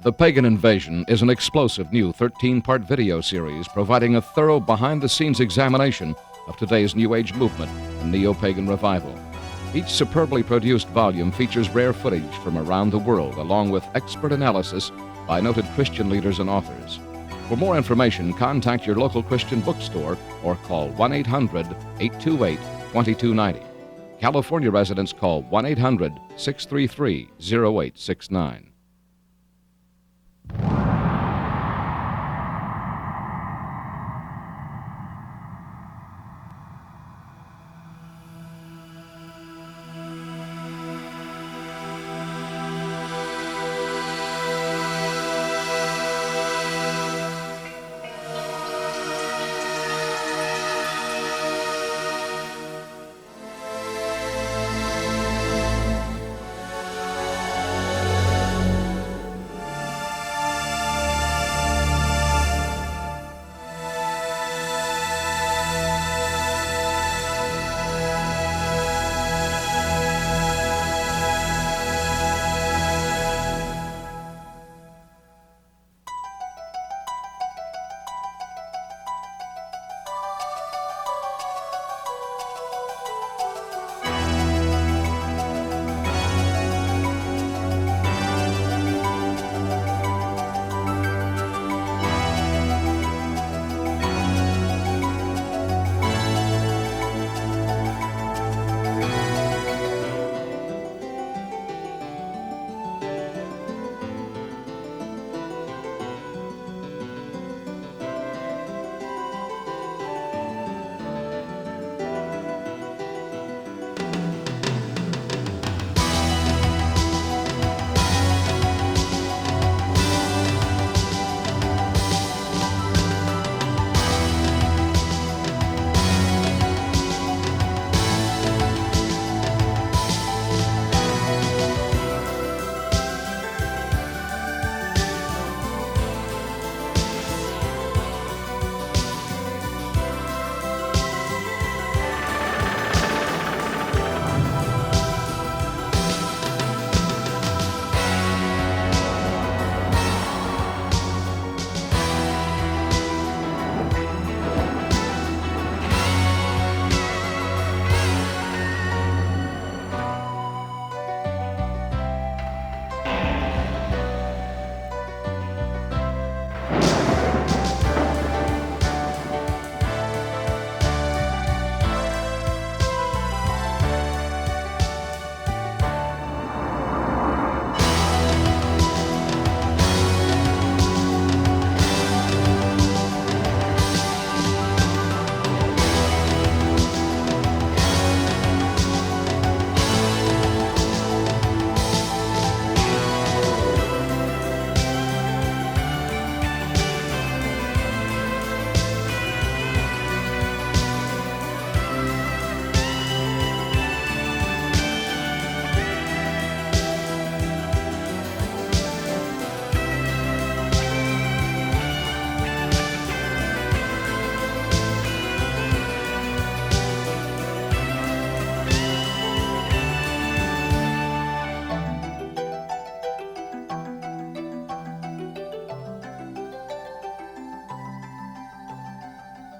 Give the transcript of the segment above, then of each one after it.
The Pagan Invasion is an explosive new 13-part video series providing a thorough behind-the-scenes examination of today's New Age movement and neo-pagan revival. Each superbly produced volume features rare footage from around the world, along with expert analysis by noted Christian leaders and authors. For more information, contact your local Christian bookstore or call 1-800-828-2290. California residents call 1-800-633-0869.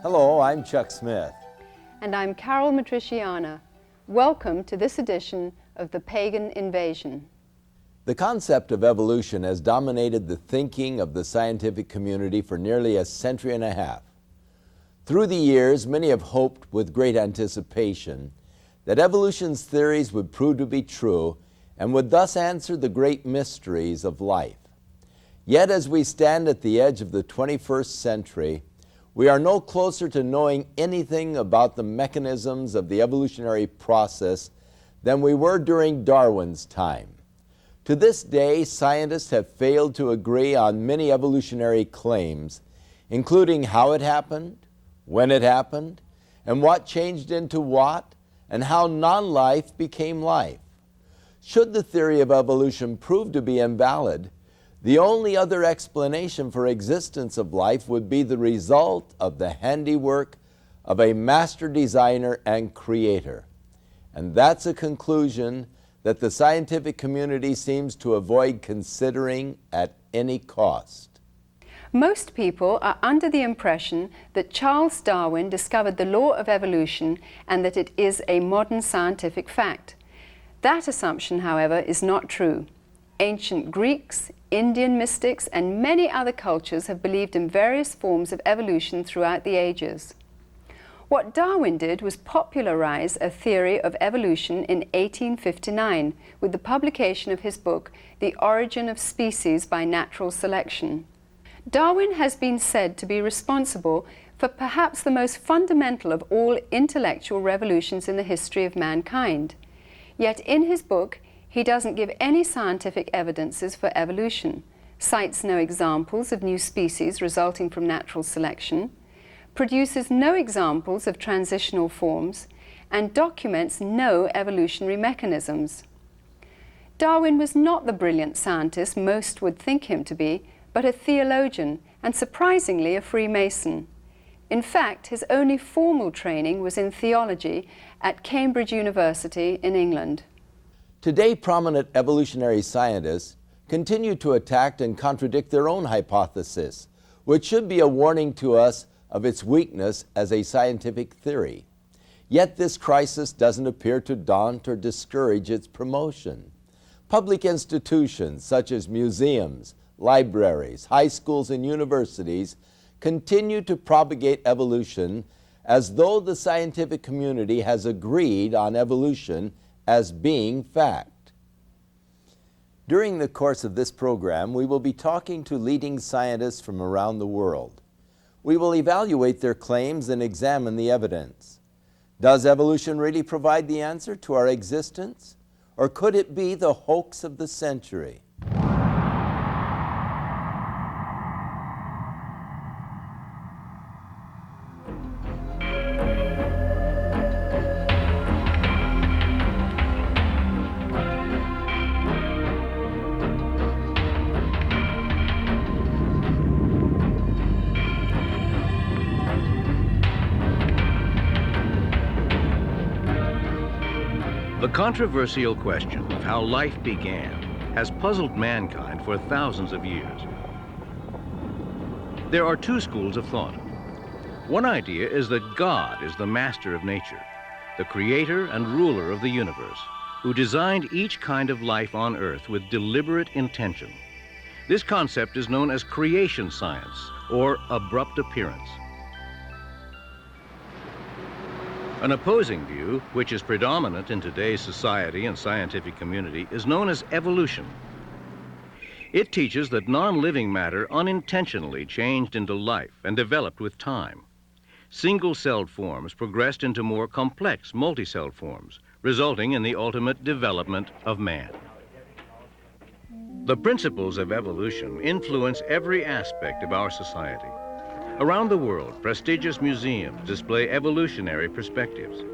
Hello, I'm Chuck Smith. And I'm Carol Matriciana. Welcome to this edition of The Pagan Invasion. The concept of evolution has dominated the thinking of the scientific community for nearly a century and a half. Through the years, many have hoped with great anticipation that evolution's theories would prove to be true and would thus answer the great mysteries of life. Yet as we stand at the edge of the 21st century, we are no closer to knowing anything about the mechanisms of the evolutionary process than we were during Darwin's time. To this day, scientists have failed to agree on many evolutionary claims, including how it happened, when it happened, and what changed into what, and how non-life became life. Should the theory of evolution prove to be invalid, the only other explanation for existence of life would be the result of the handiwork of a master designer and creator. And that's a conclusion that the scientific community seems to avoid considering at any cost. Most people are under the impression that Charles Darwin discovered the law of evolution and that it is a modern scientific fact. That assumption, however, is not true. Ancient Greeks, Indian mystics, and many other cultures have believed in various forms of evolution throughout the ages. What Darwin did was popularize a theory of evolution in 1859 with the publication of his book, The Origin of Species by Natural Selection. Darwin has been said to be responsible for perhaps the most fundamental of all intellectual revolutions in the history of mankind. Yet in his book, he doesn't give any scientific evidences for evolution, cites no examples of new species resulting from natural selection, produces no examples of transitional forms, and documents no evolutionary mechanisms. Darwin was not the brilliant scientist most would think him to be, but a theologian and surprisingly a Freemason. In fact, his only formal training was in theology at Cambridge University in England. Today, prominent evolutionary scientists continue to attack and contradict their own hypothesis, which should be a warning to us of its weakness as a scientific theory. Yet this crisis doesn't appear to daunt or discourage its promotion. Public institutions such as museums, libraries, high schools, and universities continue to propagate evolution as though the scientific community has agreed on evolution as being fact. During the course of this program, we will be talking to leading scientists from around the world. We will evaluate their claims and examine the evidence. Does evolution really provide the answer to our existence? Or could it be the hoax of the century? The controversial question of how life began has puzzled mankind for thousands of years. There are two schools of thought. One idea is that God is the master of nature, the creator and ruler of the universe, who designed each kind of life on Earth with deliberate intention. This concept is known as creation science, or abrupt appearance. An opposing view, which is predominant in today's society and scientific community, is known as evolution. It teaches that non-living matter unintentionally changed into life and developed with time. Single-celled forms progressed into more complex multi-celled forms, resulting in the ultimate development of man. The principles of evolution influence every aspect of our society. Around the world, prestigious museums display evolutionary perspectives.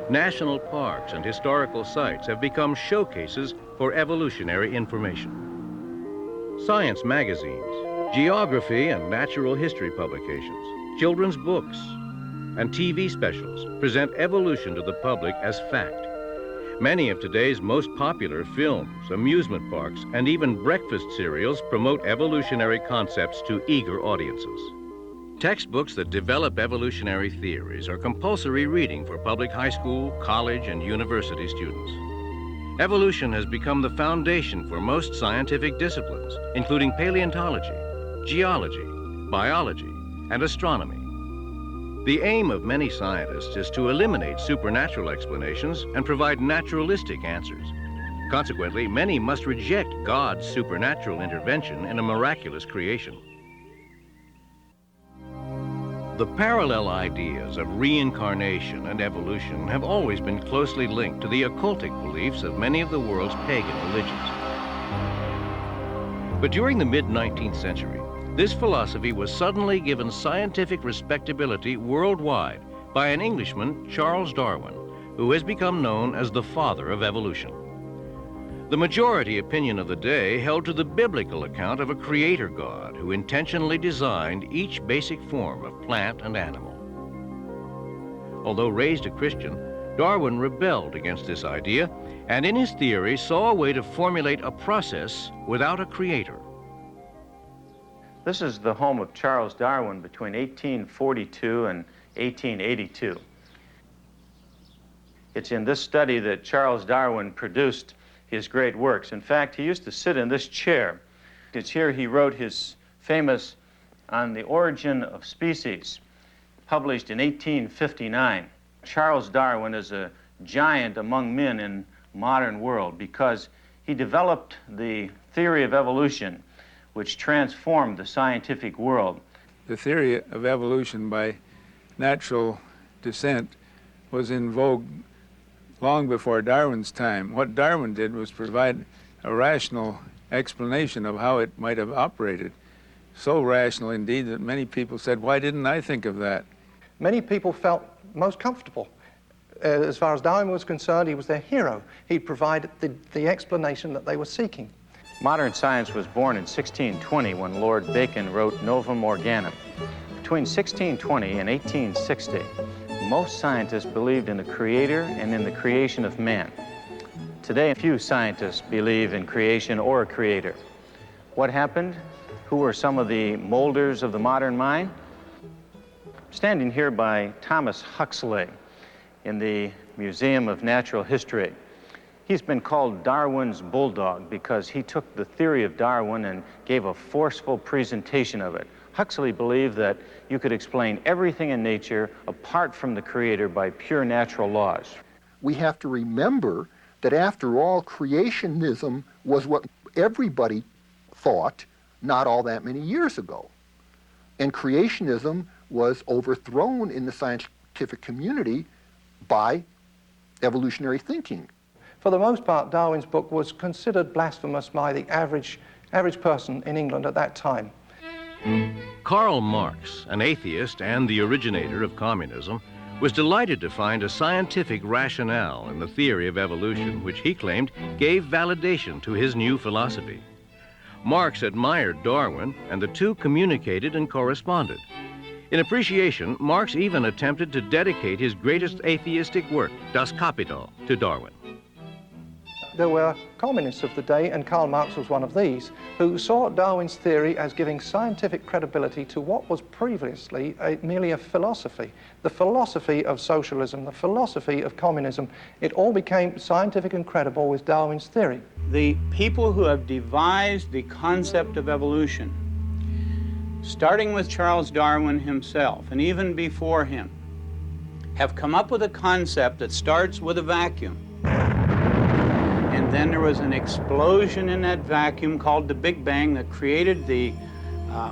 National parks and historical sites have become showcases for evolutionary information. Science magazines, geography and natural history publications, children's books, and TV specials present evolution to the public as fact. Many of today's most popular films, amusement parks, and even breakfast cereals promote evolutionary concepts to eager audiences. Textbooks that develop evolutionary theories are compulsory reading for public high school, college, and university students. Evolution has become the foundation for most scientific disciplines, including paleontology, geology, biology, and astronomy. The aim of many scientists is to eliminate supernatural explanations and provide naturalistic answers. Consequently, many must reject God's supernatural intervention in a miraculous creation. The parallel ideas of reincarnation and evolution have always been closely linked to the occultic beliefs of many of the world's pagan religions. But during the mid-19th century, this philosophy was suddenly given scientific respectability worldwide by an Englishman, Charles Darwin, who has become known as the father of evolution. The majority opinion of the day held to the biblical account of a creator God who intentionally designed each basic form of plant and animal. Although raised a Christian, Darwin rebelled against this idea and in his theory saw a way to formulate a process without a creator. This is the home of Charles Darwin between 1842 and 1882. It's in this study that Charles Darwin produced his great works. In fact, he used to sit in this chair. It's here he wrote his famous On the Origin of Species, published in 1859. Charles Darwin is a giant among men in modern world because he developed the theory of evolution, which transformed the scientific world. The theory of evolution by natural descent was in vogue long before Darwin's time. What Darwin did was provide a rational explanation of how it might have operated. So rational indeed that many people said, why didn't I think of that? Many people felt most comfortable. As far as Darwin was concerned, he was their hero. He provided the explanation that they were seeking. Modern science was born in 1620 when Lord Bacon wrote Novum Organum. Between 1620 and 1860, most scientists believed in a creator and in the creation of man. Today, few scientists believe in creation or a creator. What happened? Who were some of the molders of the modern mind? Standing here by Thomas Huxley in the Museum of Natural History. He's been called Darwin's bulldog because he took the theory of Darwin and gave a forceful presentation of it. Huxley believed that you could explain everything in nature apart from the creator by pure natural laws. We have to remember that after all, creationism was what everybody thought not all that many years ago. And creationism was overthrown in the scientific community by evolutionary thinking. For the most part, Darwin's book was considered blasphemous by the average person in England at that time. Karl Marx, an atheist and the originator of communism, was delighted to find a scientific rationale in the theory of evolution, which he claimed gave validation to his new philosophy. Marx admired Darwin, and the two communicated and corresponded. In appreciation, Marx even attempted to dedicate his greatest atheistic work, Das Kapital, to Darwin. There were communists of the day, and Karl Marx was one of these, who saw Darwin's theory as giving scientific credibility to what was previously merely a philosophy. The philosophy of socialism, the philosophy of communism, it all became scientific and credible with Darwin's theory. The people who have devised the concept of evolution, starting with Charles Darwin himself, and even before him, have come up with a concept that starts with a vacuum. And then there was an explosion in that vacuum called the Big Bang that created the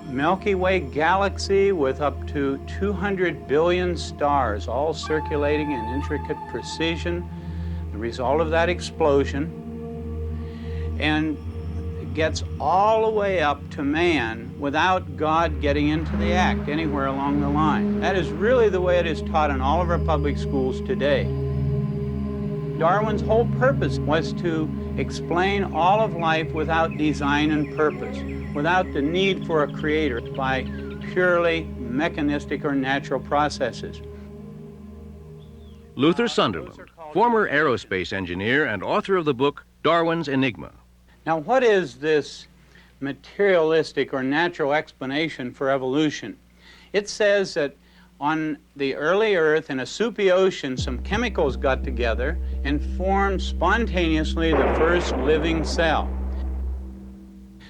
Milky Way galaxy with up to 200 billion stars, all circulating in intricate precision. The result of that explosion, and it gets all the way up to man without God getting into the act anywhere along the line. That is really the way it is taught in all of our public schools today. Darwin's whole purpose was to explain all of life without design and purpose, without the need for a creator, by purely mechanistic or natural processes. Luther Sunderland, former aerospace engineer and author of the book Darwin's Enigma. Now, what is this materialistic or natural explanation for evolution? It says that on the early Earth, in a soupy ocean, some chemicals got together and formed spontaneously the first living cell.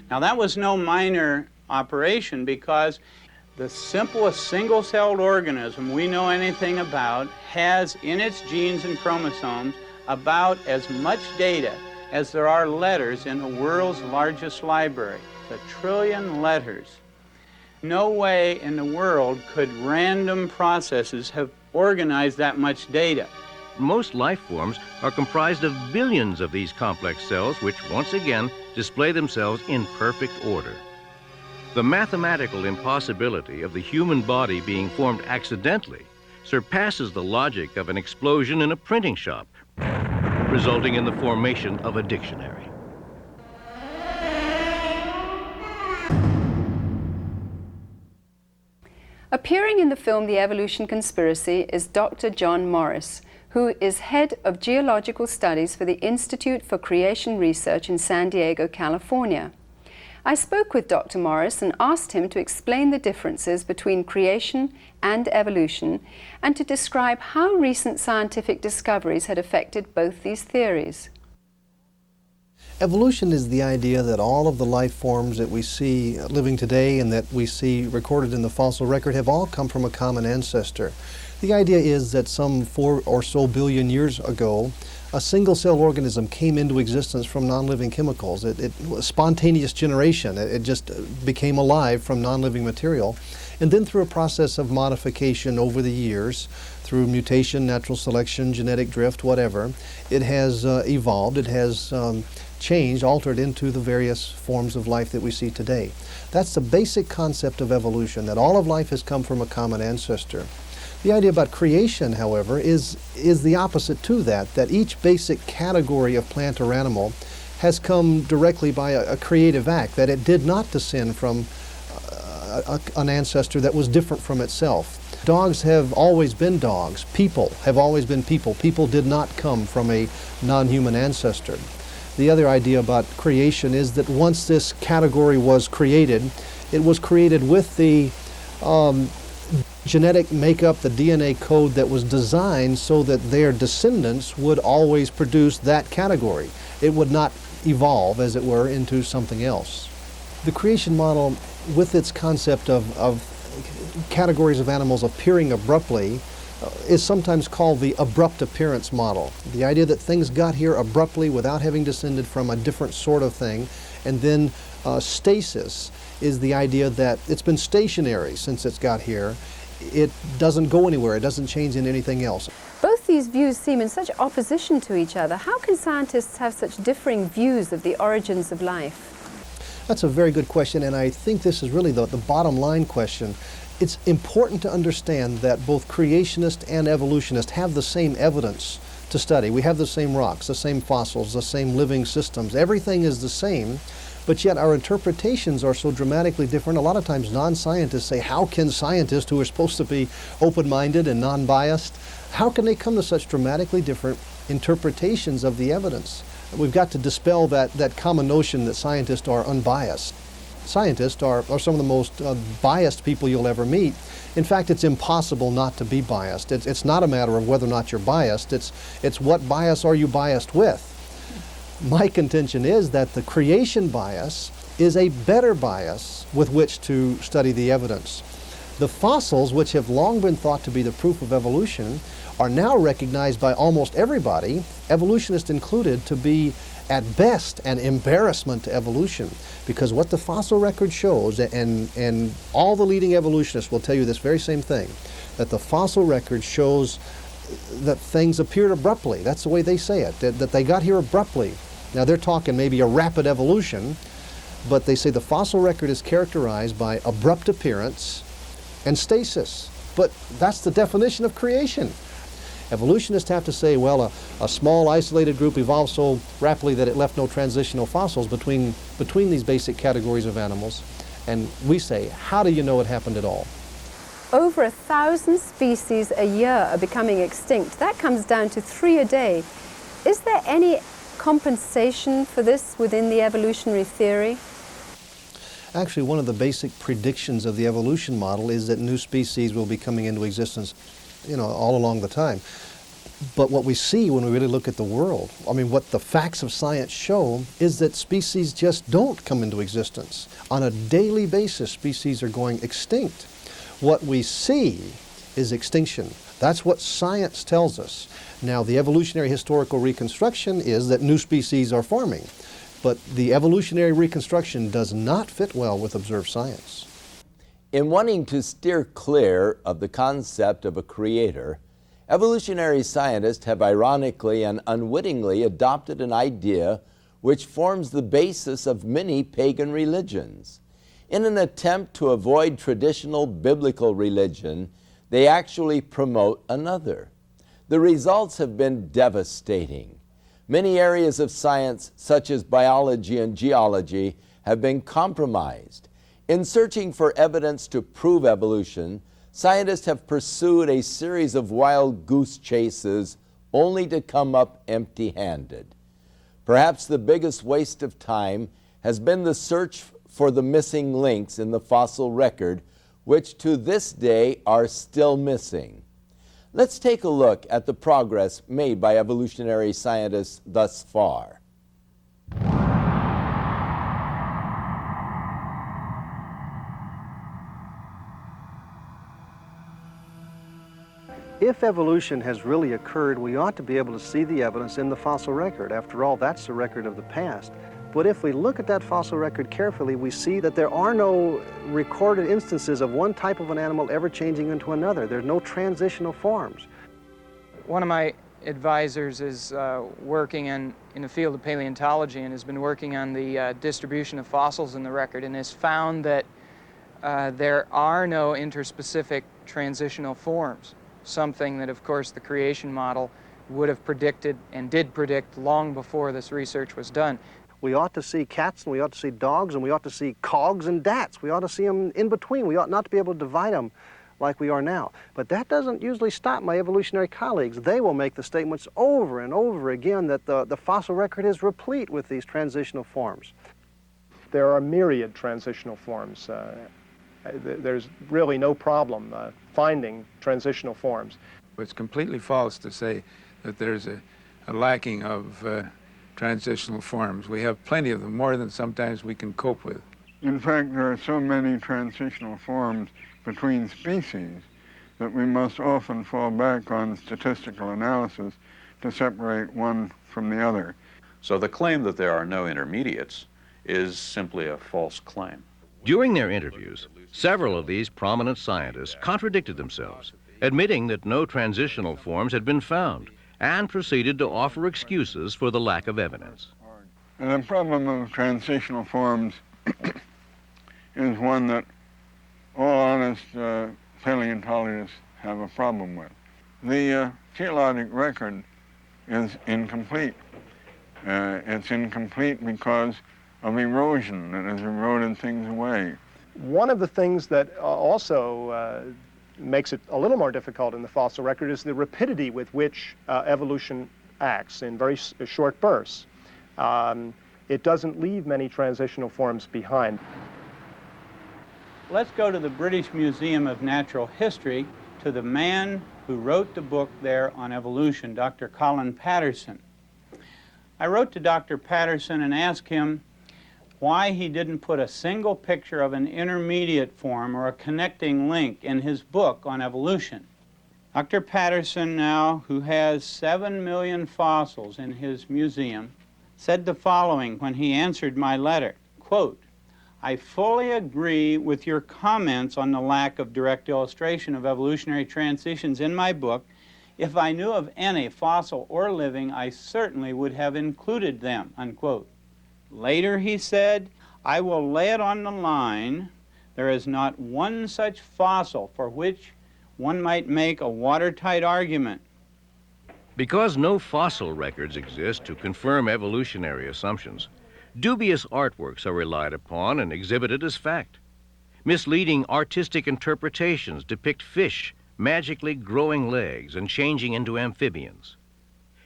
Now, that was no minor operation, because the simplest single-celled organism we know anything about has in its genes and chromosomes about as much data as there are letters in the world's largest library, 1 trillion letters. No way in the world could random processes have organized that much data. Most life forms are comprised of billions of these complex cells, which once again display themselves in perfect order. The mathematical impossibility of the human body being formed accidentally surpasses the logic of an explosion in a printing shop, resulting in the formation of a dictionary. Appearing in the film The Evolution Conspiracy is Dr. John Morris, who is head of geological studies for the Institute for Creation Research in San Diego, California. I spoke with Dr. Morris and asked him to explain the differences between creation and evolution and to describe how recent scientific discoveries had affected both these theories. Evolution is the idea that all of the life forms that we see living today and that we see recorded in the fossil record have all come from a common ancestor. The idea is that some 4 or so billion years ago, a single-cell organism came into existence from non-living chemicals. It was spontaneous generation. It just became alive from non-living material. And then through a process of modification over the years, through mutation, natural selection, genetic drift, whatever, it has evolved. It has changed, altered into the various forms of life that we see today. That's the basic concept of evolution, that all of life has come from a common ancestor. The idea about creation, however, is the opposite to that, that each basic category of plant or animal has come directly by a creative act, that it did not descend from an ancestor that was different from itself. Dogs have always been dogs. People have always been people. People did not come from a non-human ancestor. The other idea about creation is that once this category was created, it was created with the genetic makeup, the DNA code that was designed so that their descendants would always produce that category. It would not evolve, as it were, into something else. The creation model, with its concept of categories of animals appearing abruptly, is sometimes called the abrupt appearance model. The idea that things got here abruptly without having descended from a different sort of thing. And then stasis is the idea that it's been stationary since it's got here. It doesn't go anywhere. It doesn't change in anything else. Both these views seem in such opposition to each other. How can scientists have such differing views of the origins of life? That's a very good question, and I think this is really the bottom line question. It's important to understand that both creationists and evolutionists have the same evidence to study. We have the same rocks, the same fossils, the same living systems. Everything is the same, but yet our interpretations are so dramatically different. A lot of times non-scientists say, how can scientists who are supposed to be open-minded and non-biased, how can they come to such dramatically different interpretations of the evidence? We've got to dispel that common notion that scientists are unbiased. Scientists are some of the most biased people you'll ever meet. In fact, it's impossible not to be biased. It's not a matter of whether or not you're biased. It's what bias are you biased with. My contention is that the creation bias is a better bias with which to study the evidence. The fossils, which have long been thought to be the proof of evolution, are now recognized by almost everybody, evolutionists included, to be at best an embarrassment to evolution, because what the fossil record shows, and all the leading evolutionists will tell you this very same thing, that the fossil record shows that things appeared abruptly. That's the way they say it, that they got here abruptly. Now they're talking maybe a rapid evolution, but they say the fossil record is characterized by abrupt appearance and stasis. But that's the definition of creation. Evolutionists have to say, well, a small isolated group evolved so rapidly that it left no transitional fossils between these basic categories of animals. And we say, how do you know it happened at all? Over 1,000 species a year are becoming extinct. That comes down to 3 a day. Is there any compensation for this within the evolutionary theory? Actually, one of the basic predictions of the evolution model is that new species will be coming into existence, all along the time. But what we see when we really look at the world, what the facts of science show is that species just don't come into existence. On a daily basis, species are going extinct. What we see is extinction. That's what science tells us. Now, the evolutionary historical reconstruction is that new species are forming, but the evolutionary reconstruction does not fit well with observed science. In wanting to steer clear of the concept of a creator, evolutionary scientists have ironically and unwittingly adopted an idea which forms the basis of many pagan religions. In an attempt to avoid traditional biblical religion, they actually promote another. The results have been devastating. Many areas of science, such as biology and geology, have been compromised. In searching for evidence to prove evolution, scientists have pursued a series of wild goose chases only to come up empty-handed. Perhaps the biggest waste of time has been the search for the missing links in the fossil record, which to this day are still missing. Let's take a look at the progress made by evolutionary scientists thus far. If evolution has really occurred, we ought to be able to see the evidence in the fossil record. After all, that's the record of the past. But if we look at that fossil record carefully, we see that there are no recorded instances of one type of an animal ever changing into another. There's no transitional forms. One of my advisors is working in the field of paleontology and has been working on the distribution of fossils in the record and has found that there are no interspecific transitional forms, something that, of course, the creation model would have predicted and did predict long before this research was done. We ought to see cats and we ought to see dogs and we ought to see cogs and dats. We ought to see them in between. We ought not to be able to divide them like we are now. But that doesn't usually stop my evolutionary colleagues. They will make the statements over and over again that the fossil record is replete with these transitional forms. There are myriad transitional forms. There's really no problem finding transitional forms. It's completely false to say that there's a lacking of transitional forms. We have plenty of them, more than sometimes we can cope with. In fact, there are so many transitional forms between species that we must often fall back on statistical analysis to separate one from the other. So the claim that there are no intermediates is simply a false claim. During their interviews, several of these prominent scientists contradicted themselves, admitting that no transitional forms had been found, and proceeded to offer excuses for the lack of evidence. And the problem of transitional forms is one that all honest paleontologists have a problem with. The geologic record is incomplete. It's incomplete because of erosion that has eroded things away. One of the things that also makes it a little more difficult in the fossil record is the rapidity with which evolution acts in very short bursts. It doesn't leave many transitional forms behind. Let's go to the British Museum of Natural History, to the man who wrote the book there on evolution, Dr. Colin Patterson. I wrote to Dr. Patterson and asked him why he didn't put a single picture of an intermediate form or a connecting link in his book on evolution. Dr. Patterson now, who has 7 million fossils in his museum, said the following when he answered my letter, quote, "I fully agree with your comments on the lack of direct illustration of evolutionary transitions in my book. If I knew of any, fossil or living, I certainly would have included them," unquote. Later he said, "I will lay it on the line. There is not one such fossil for which one might make a watertight argument." Because no fossil records exist to confirm evolutionary assumptions, dubious artworks are relied upon and exhibited as fact. Misleading artistic interpretations depict fish magically growing legs and changing into amphibians,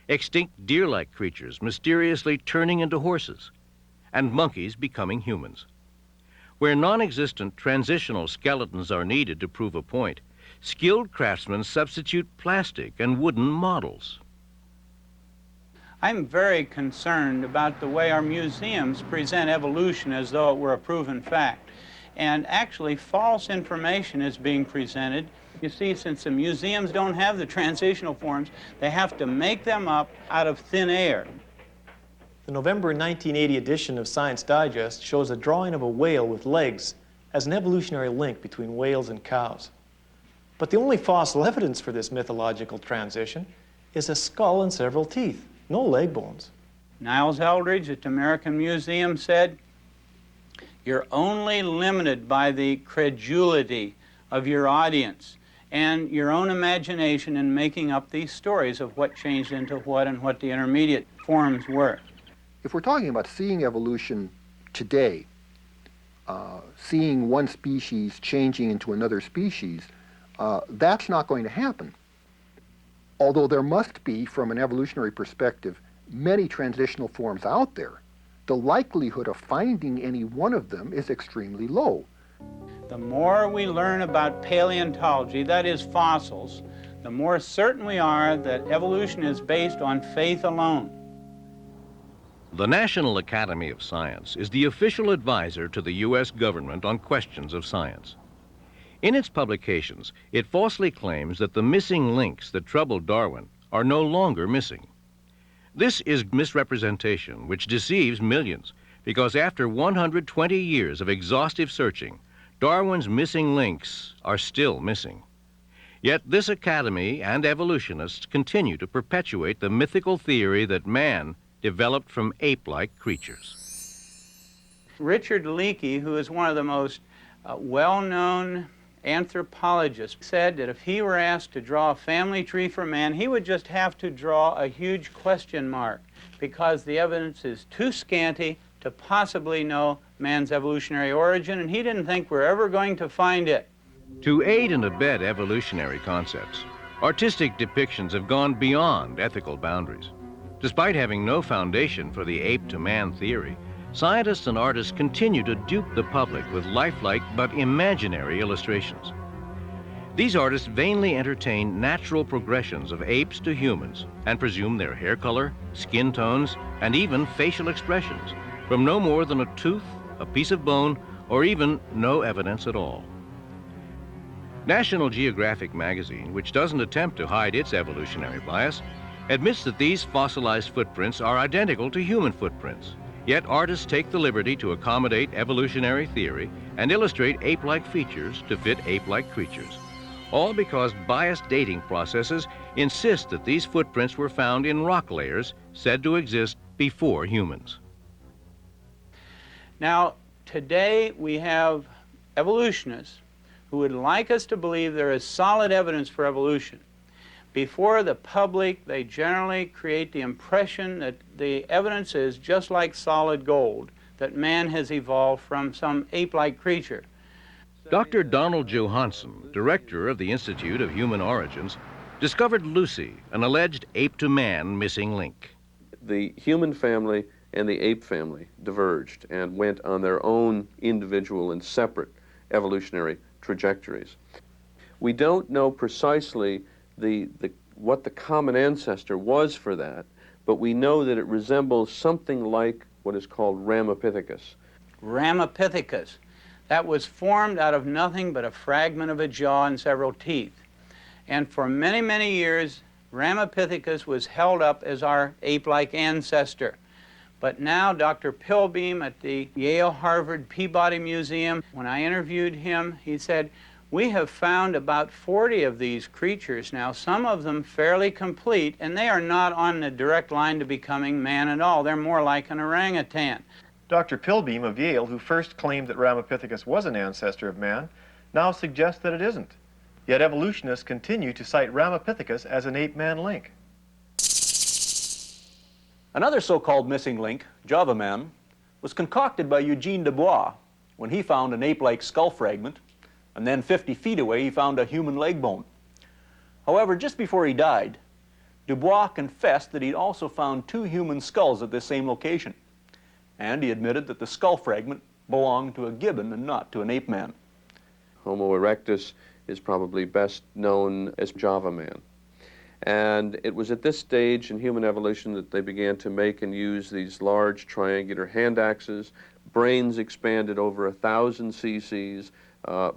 extinct deer-like creatures mysteriously turning into horses, and monkeys becoming humans. Where non-existent transitional skeletons are needed to prove a point, skilled craftsmen substitute plastic and wooden models. I'm very concerned about the way our museums present evolution as though it were a proven fact. And actually, false information is being presented. You see, since the museums don't have the transitional forms, they have to make them up out of thin air. The November 1980 edition of Science Digest shows a drawing of a whale with legs as an evolutionary link between whales and cows. But the only fossil evidence for this mythological transition is a skull and several teeth, no leg bones. Niles Eldridge at the American Museum said, "You're only limited by the credulity of your audience and your own imagination in making up these stories of what changed into what and what the intermediate forms were." If we're talking about seeing evolution today, seeing one species changing into another species, that's not going to happen. although there must be, from an evolutionary perspective, many transitional forms out there, the likelihood of finding any one of them is extremely low. The more we learn about paleontology, that is fossils, the more certain we are that evolution is based on faith alone. The National Academy of Science is the official advisor to the U.S. government on questions of science. In its publications, it falsely claims that the missing links that troubled Darwin are no longer missing. This is misrepresentation which deceives millions, because after 120 years of exhaustive searching, Darwin's missing links are still missing. Yet this academy and evolutionists continue to perpetuate the mythical theory that man developed from ape-like creatures. Richard Leakey, who is one of the most well-known anthropologists, said that if he were asked to draw a family tree for man, he would just have to draw a huge question mark because the evidence is too scanty to possibly know man's evolutionary origin, and he didn't think we're ever going to find it. To aid and abet evolutionary concepts, artistic depictions have gone beyond ethical boundaries. Despite having no foundation for the ape-to-man theory, scientists and artists continue to dupe the public with lifelike but imaginary illustrations. These artists vainly entertain natural progressions of apes to humans and presume their hair color, skin tones, and even facial expressions from no more than a tooth, a piece of bone, or even no evidence at all. National Geographic magazine, which doesn't attempt to hide its evolutionary bias, admits that these fossilized footprints are identical to human footprints. Yet artists take the liberty to accommodate evolutionary theory and illustrate ape-like features to fit ape-like creatures, all because biased dating processes insist that these footprints were found in rock layers said to exist before humans. Now, today we have evolutionists who would like us to believe there is solid evidence for evolution. Before the public, they generally create the impression that the evidence is just like solid gold, that man has evolved from some ape-like creature. Dr. Donald Johanson, director of the Institute of Human Origins, discovered Lucy, an alleged ape-to-man missing link. The human family and the ape family diverged and went on their own individual and separate evolutionary trajectories. We don't know precisely what the common ancestor was for that, but we know that it resembles something like what is called Ramapithecus. Ramapithecus. That was formed out of nothing but a fragment of a jaw and several teeth. And for many, many years, Ramapithecus was held up as our ape-like ancestor. But now Dr. Pilbeam at the Yale-Harvard Peabody Museum, when I interviewed him, he said, we have found about 40 of these creatures now, some of them fairly complete, and they are not on the direct line to becoming man at all. They're more like an orangutan. Dr. Pilbeam of Yale, who first claimed that Ramapithecus was an ancestor of man, now suggests that it isn't. Yet evolutionists continue to cite Ramapithecus as an ape-man link. Another so-called missing link, Java Man, was concocted by Eugene Dubois when he found an ape-like skull fragment, and then 50 feet away he found a human leg bone. However, just before he died, Dubois confessed that he'd also found 2 human skulls at this same location, and he admitted that the skull fragment belonged to a gibbon and not to an ape man. Homo erectus is probably best known as Java Man. And it was at this stage in human evolution that they began to make and use these large triangular hand axes. Brains expanded over 1,000 cc's,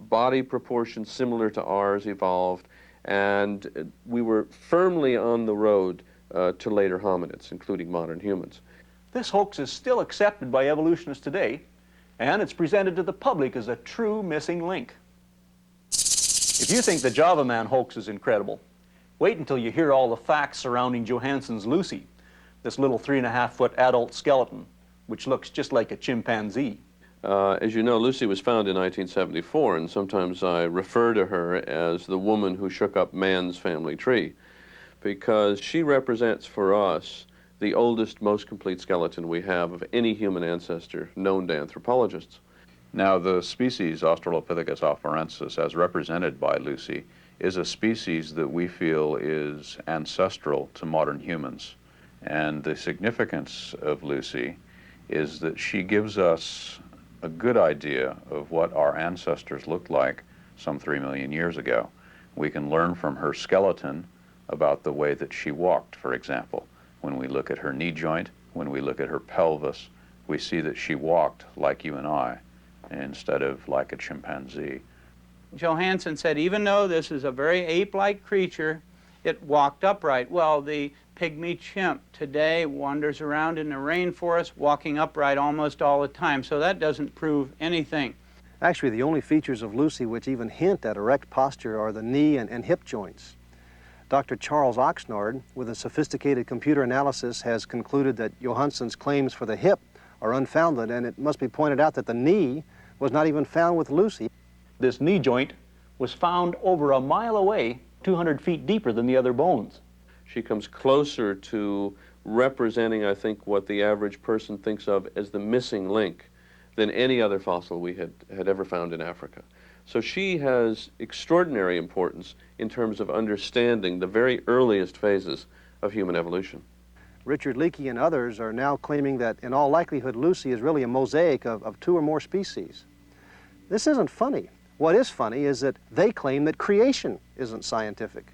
body proportions similar to ours evolved, and we were firmly on the road to later hominids, including modern humans. This hoax is still accepted by evolutionists today, and it's presented to the public as a true missing link. If you think the Java Man hoax is incredible, wait until you hear all the facts surrounding Johansson's Lucy, this little 3.5-foot adult skeleton, which looks just like a chimpanzee. As you know, Lucy was found in 1974, and sometimes I refer to her as the woman who shook up man's family tree, because she represents for us the oldest, most complete skeleton we have of any human ancestor known to anthropologists. Now, the species Australopithecus afarensis, as represented by Lucy, is a species that we feel is ancestral to modern humans. And the significance of Lucy is that she gives us a good idea of what our ancestors looked like some 3 million years ago. We can learn from her skeleton about the way that she walked, for example. When we look at her knee joint, when we look at her pelvis, we see that she walked like you and I, instead of like a chimpanzee. Johansen said, even though this is a very ape-like creature, it walked upright. Well, the pygmy chimp today wanders around in the rainforest walking upright almost all the time, so that doesn't prove anything. Actually, the only features of Lucy which even hint at erect posture are the knee and hip joints. Dr. Charles Oxnard, with a sophisticated computer analysis, has concluded that Johansen's claims for the hip are unfounded, and it must be pointed out that the knee was not even found with Lucy. This knee joint was found over a mile away, 200 feet deeper than the other bones. She comes closer to representing, I think, what the average person thinks of as the missing link than any other fossil we had ever found in Africa. So she has extraordinary importance in terms of understanding the very earliest phases of human evolution. Richard Leakey and others are now claiming that in all likelihood Lucy is really a mosaic of 2 or more species. This isn't funny. What is funny is that they claim that creation isn't scientific.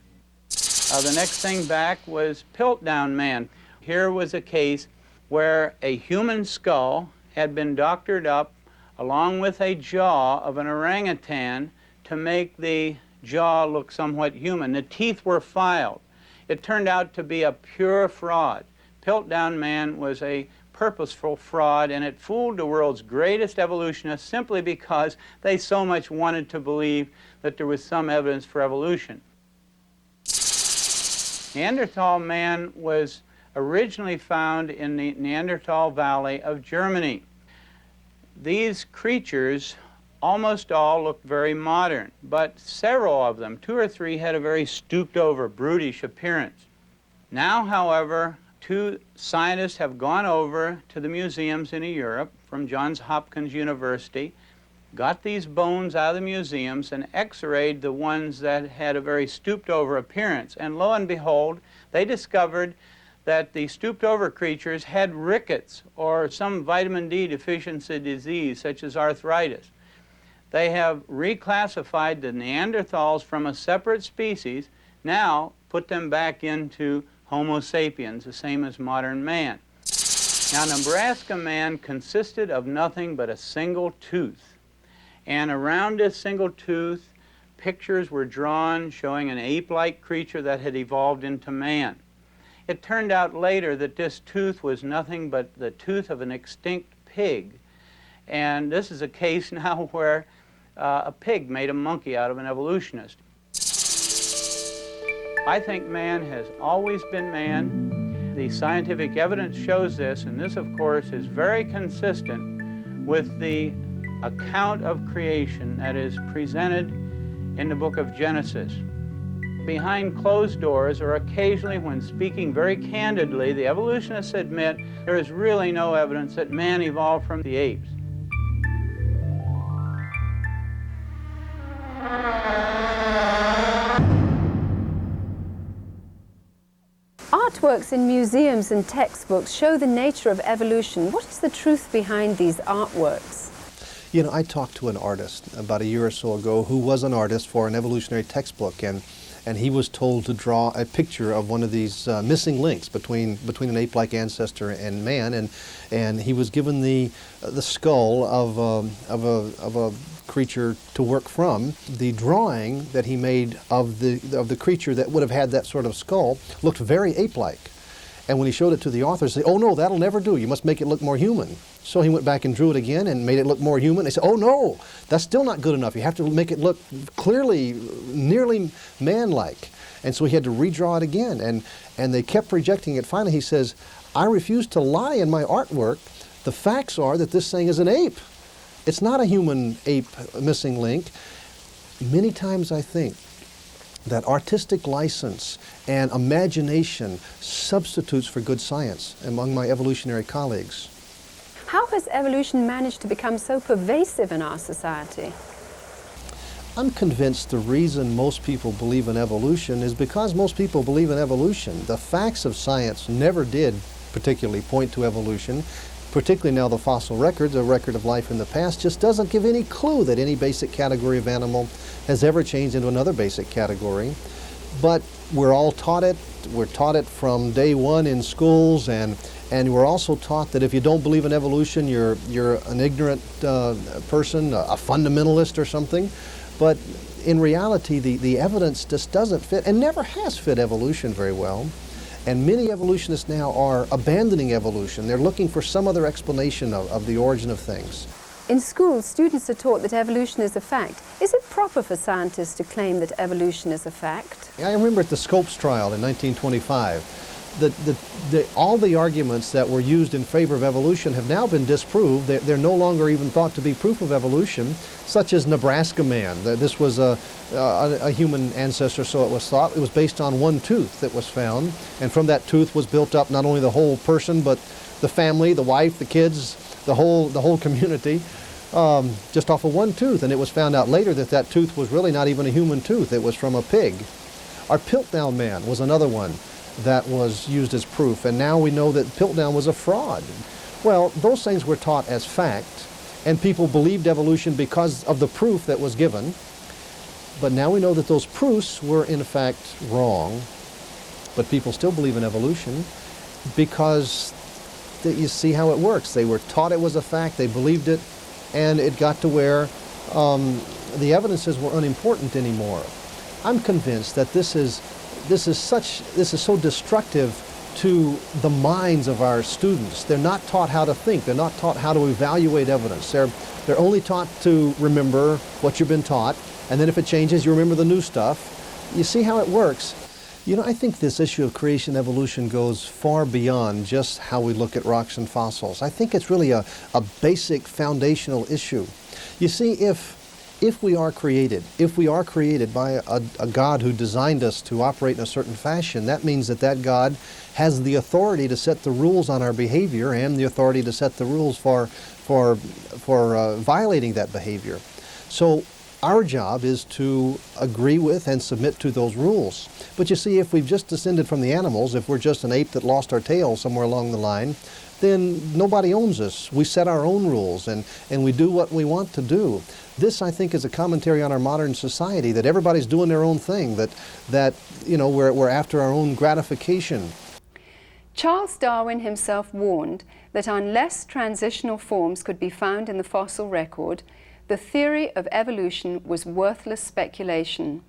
The next thing back was Piltdown Man. Here was a case where a human skull had been doctored up along with a jaw of an orangutan to make the jaw look somewhat human. The teeth were filed. It turned out to be a pure fraud. Piltdown Man was a purposeful fraud, and it fooled the world's greatest evolutionists simply because they so much wanted to believe that there was some evidence for evolution. Neanderthal man was originally found in the Neanderthal Valley of Germany. These creatures almost all looked very modern, but several of them, 2 or 3, had a very stooped over, brutish appearance. Now, however, 2 scientists have gone over to the museums in Europe from Johns Hopkins University, got these bones out of the museums and x-rayed the ones that had a very stooped over appearance. And lo and behold, they discovered that the stooped over creatures had rickets or some vitamin D deficiency disease such as arthritis. They have reclassified the Neanderthals from a separate species, now put them back into Homo sapiens, the same as modern man. Now, Nebraska man consisted of nothing but a single tooth. And around this single tooth, pictures were drawn showing an ape-like creature that had evolved into man. It turned out later that this tooth was nothing but the tooth of an extinct pig. And this is a case now where a pig made a monkey out of an evolutionist. I think man has always been man. The scientific evidence shows this, and this, of course, is very consistent with the account of creation that is presented in the book of Genesis. Behind closed doors, or occasionally when speaking very candidly, the evolutionists admit there is really no evidence that man evolved from the apes. Artworks in museums and textbooks show the nature of evolution. What is the truth behind these artworks? You know, I talked to an artist about a year or so ago who was an artist for an evolutionary textbook, and he was told to draw a picture of one of these missing links between an ape-like ancestor and man, and he was given the skull of a creature to work from. The drawing that he made of the creature that would have had that sort of skull looked very ape-like, and when he showed it to the authors, they said, "Oh no, that'll never do. You must make it look more human." So he went back and drew it again and made it look more human. They said, "Oh no, that's still not good enough. You have to make it look clearly, nearly man-like." And so he had to redraw it again, and they kept rejecting it. Finally he says, "I refuse to lie in my artwork. The facts are that this thing is an ape. It's not a human-ape missing link." Many times I think that artistic license and imagination substitutes for good science among my evolutionary colleagues. How has evolution managed to become so pervasive in our society? I'm convinced the reason most people believe in evolution is because most people believe in evolution. The facts of science never did particularly point to evolution. Particularly now the fossil record, the record of life in the past, just doesn't give any clue that any basic category of animal has ever changed into another basic category. But we're all taught it. We're taught it from day one in schools, and we're also taught that if you don't believe in evolution, you're an ignorant person, a fundamentalist or something. But in reality, the evidence just doesn't fit and never has fit evolution very well. And many evolutionists now are abandoning evolution. They're looking for some other explanation of the origin of things. In schools, students are taught that evolution is a fact. Is it proper for scientists to claim that evolution is a fact? I remember at the Scopes trial in 1925, all the arguments that were used in favor of evolution have now been disproved. They're no longer even thought to be proof of evolution, such as Nebraska Man. This was a human ancestor, so it was thought. It was based on one tooth that was found, and from that tooth was built up not only the whole person, but the family, the wife, the kids, the whole community, just off of one tooth. And it was found out later that that tooth was really not even a human tooth. It was from a pig. Our Piltdown Man was another one that was used as proof, and now we know that Piltdown was a fraud. Well, those things were taught as fact, and people believed evolution because of the proof that was given. But now we know that those proofs were in fact wrong, but people still believe in evolution because you see how it works. They were taught it was a fact, they believed it, and it got to where the evidences were unimportant anymore. I'm convinced that this is so destructive to the minds of our students. They're not taught how to think. They're not taught how to evaluate evidence. They're only taught to remember what you've been taught, and then if it changes, you remember the new stuff. You see how it works. You know, I think this issue of creation evolution goes far beyond just how we look at rocks and fossils. I think it's really a basic foundational issue. You see, if we are created by a God who designed us to operate in a certain fashion, that means that God has the authority to set the rules on our behavior and the authority to set the rules for violating that behavior. So our job is to agree with and submit to those rules. But you see, if we've just descended from the animals, if we're just an ape that lost our tail somewhere along the line, then nobody owns us. We set our own rules and we do what we want to do. This, I think, is a commentary on our modern society, that everybody's doing their own thing, that you know, we're after our own gratification. Charles Darwin himself warned that unless transitional forms could be found in the fossil record, the theory of evolution was worthless speculation.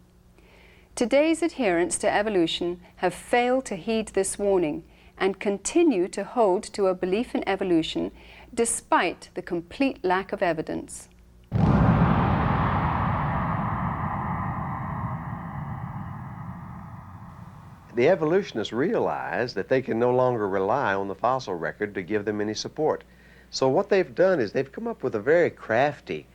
Today's adherents to evolution have failed to heed this warning and continue to hold to a belief in evolution despite the complete lack of evidence. The evolutionists realize that they can no longer rely on the fossil record to give them any support. So what they've done is they've come up with a very crafty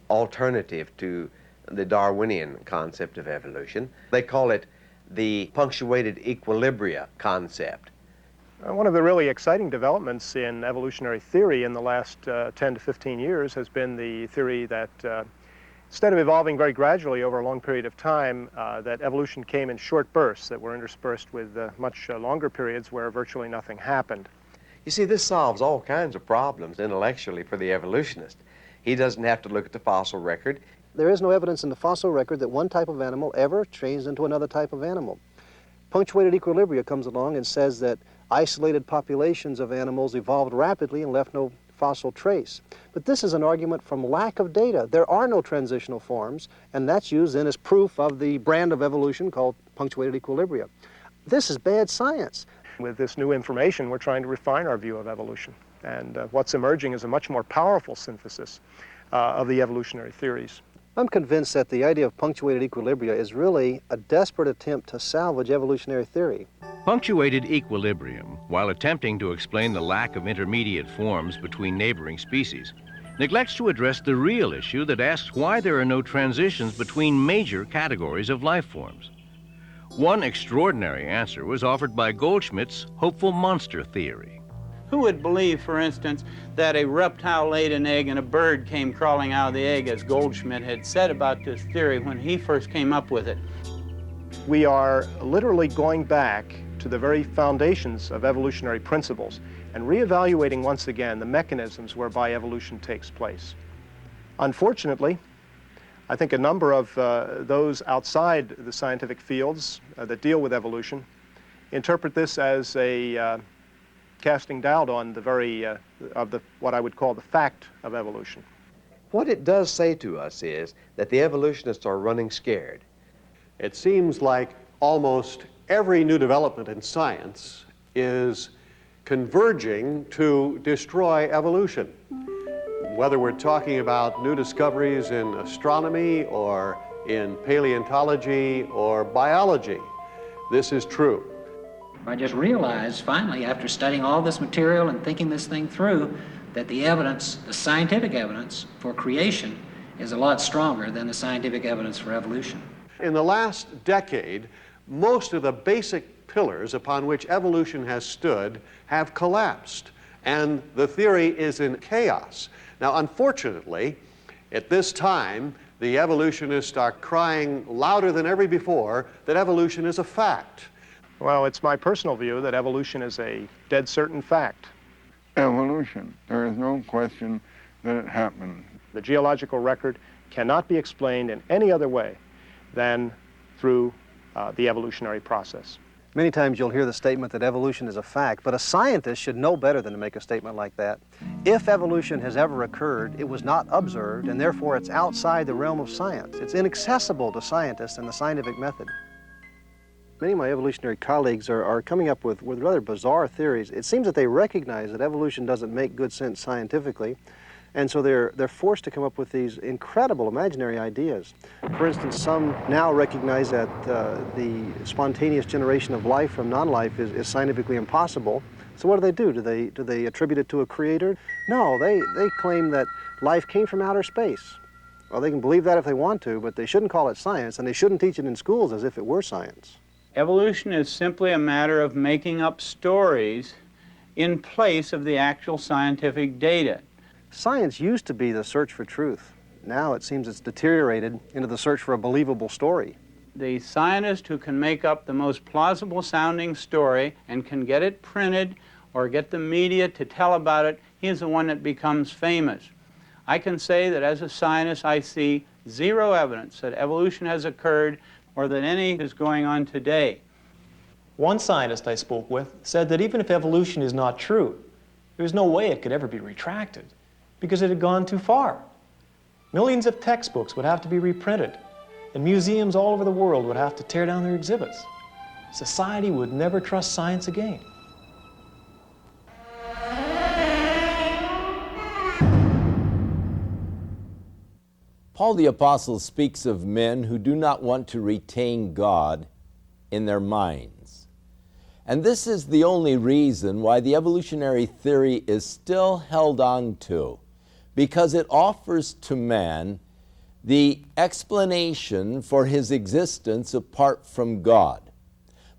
alternative to the Darwinian concept of evolution. They call it the punctuated equilibria concept. One of the really exciting developments in evolutionary theory in the last 10 to 15 years has been the theory that instead of evolving very gradually over a long period of time, that evolution came in short bursts that were interspersed with much longer periods where virtually nothing happened. You see, this solves all kinds of problems intellectually for the evolutionist. He doesn't have to look at the fossil record. There is no evidence in the fossil record that one type of animal ever changed into another type of animal. Punctuated equilibria comes along and says that isolated populations of animals evolved rapidly and left no fossil trace. But this is an argument from lack of data. There are no transitional forms, and that's used then as proof of the brand of evolution called punctuated equilibria. This is bad science. With this new information, we're trying to refine our view of evolution. And what's emerging is a much more powerful synthesis of the evolutionary theories. I'm convinced that the idea of punctuated equilibria is really a desperate attempt to salvage evolutionary theory. Punctuated equilibrium, while attempting to explain the lack of intermediate forms between neighboring species, neglects to address the real issue that asks why there are no transitions between major categories of life forms. One extraordinary answer was offered by Goldschmidt's hopeful monster theory. Who would believe, for instance, that a reptile laid an egg and a bird came crawling out of the egg, as Goldschmidt had said about this theory when he first came up with it? We are literally going back to the very foundations of evolutionary principles and reevaluating once again the mechanisms whereby evolution takes place. Unfortunately, I think a number of those outside the scientific fields that deal with evolution interpret this as a casting doubt on the very, what I would call the fact of evolution. What it does say to us is that the evolutionists are running scared. It seems like almost every new development in science is converging to destroy evolution. Whether we're talking about new discoveries in astronomy or in paleontology or biology, this is true. I just realized finally, after studying all this material and thinking this thing through, that the evidence, the scientific evidence for creation is a lot stronger than the scientific evidence for evolution. In the last decade, most of the basic pillars upon which evolution has stood have collapsed, and the theory is in chaos. Now, unfortunately, at this time, the evolutionists are crying louder than ever before that evolution is a fact. Well, it's my personal view that evolution is a dead certain fact. Evolution, there is no question that it happened. The geological record cannot be explained in any other way than through the evolutionary process. Many times you'll hear the statement that evolution is a fact, but a scientist should know better than to make a statement like that. If evolution has ever occurred, it was not observed, and therefore it's outside the realm of science. It's inaccessible to scientists and the scientific method. Many of my evolutionary colleagues are coming up with rather bizarre theories. It seems that they recognize that evolution doesn't make good sense scientifically, and so they're forced to come up with these incredible imaginary ideas. For instance, some now recognize that the spontaneous generation of life from non-life is scientifically impossible. So what do? Do they attribute it to a creator? No, they claim that life came from outer space. Well, they can believe that if they want to, but they shouldn't call it science, and they shouldn't teach it in schools as if it were science. Evolution is simply a matter of making up stories in place of the actual scientific data. Science used to be the search for truth. Now it seems it's deteriorated into the search for a believable story. The scientist who can make up the most plausible sounding story and can get it printed or get the media to tell about it, he is the one that becomes famous. I can say that as a scientist I see zero evidence that evolution has occurred or that any is going on today. One scientist I spoke with said that even if evolution is not true, there's no way it could ever be retracted because it had gone too far. Millions of textbooks would have to be reprinted, and museums all over the world would have to tear down their exhibits. Society would never trust science again. Paul the Apostle speaks of men who do not want to retain God in their minds. And this is the only reason why the evolutionary theory is still held on to, because it offers to man the explanation for his existence apart from God.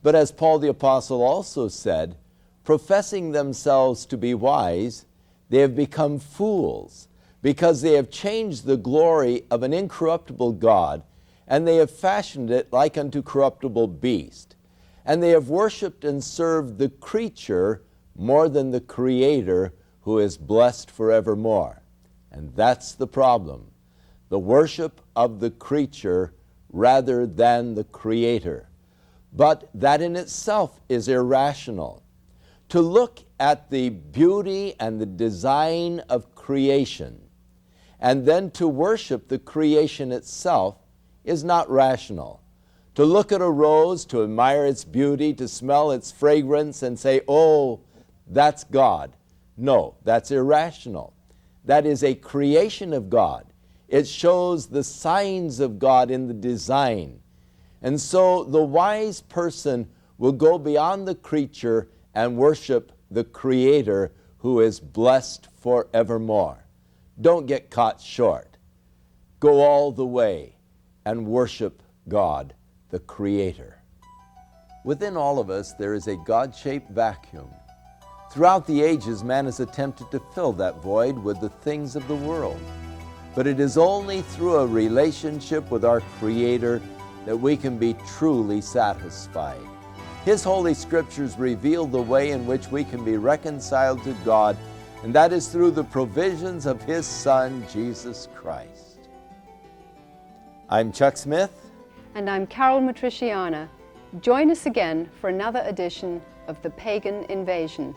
But as Paul the Apostle also said, professing themselves to be wise, they have become fools, because they have changed the glory of an incorruptible God, and they have fashioned it like unto corruptible beast. And they have worshipped and served the creature more than the Creator, who is blessed forevermore. And that's the problem, the worship of the creature rather than the Creator. But that in itself is irrational. To look at the beauty and the design of creation and then to worship the creation itself is not rational. To look at a rose, to admire its beauty, to smell its fragrance and say, oh, that's God. No, that's irrational. That is a creation of God. It shows the signs of God in the design. And so the wise person will go beyond the creature and worship the Creator, who is blessed forevermore. Don't get caught short. Go all the way and worship God, the Creator. Within all of us, there is a God-shaped vacuum Throughout the ages, man has attempted to fill that void with the things of the world. But it is only through a relationship with our Creator that we can be truly satisfied. His Holy Scriptures reveal the way in which we can be reconciled to God, and that is through the provisions of His Son, Jesus Christ. I'm Chuck Smith. And I'm Carol Matriciana. Join us again for another edition of The Pagan Invasion.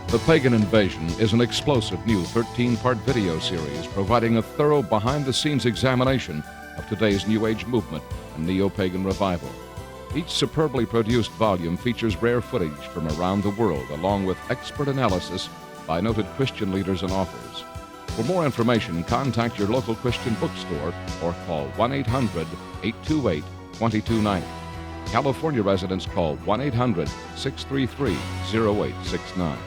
The Pagan Invasion is an explosive new 13-part video series providing a thorough behind-the-scenes examination of today's New Age movement and neo-pagan revival. Each superbly produced volume features rare footage from around the world, along with expert analysis by noted Christian leaders and authors. For more information, contact your local Christian bookstore or call 1-800-828-2290. California residents call 1-800-633-0869.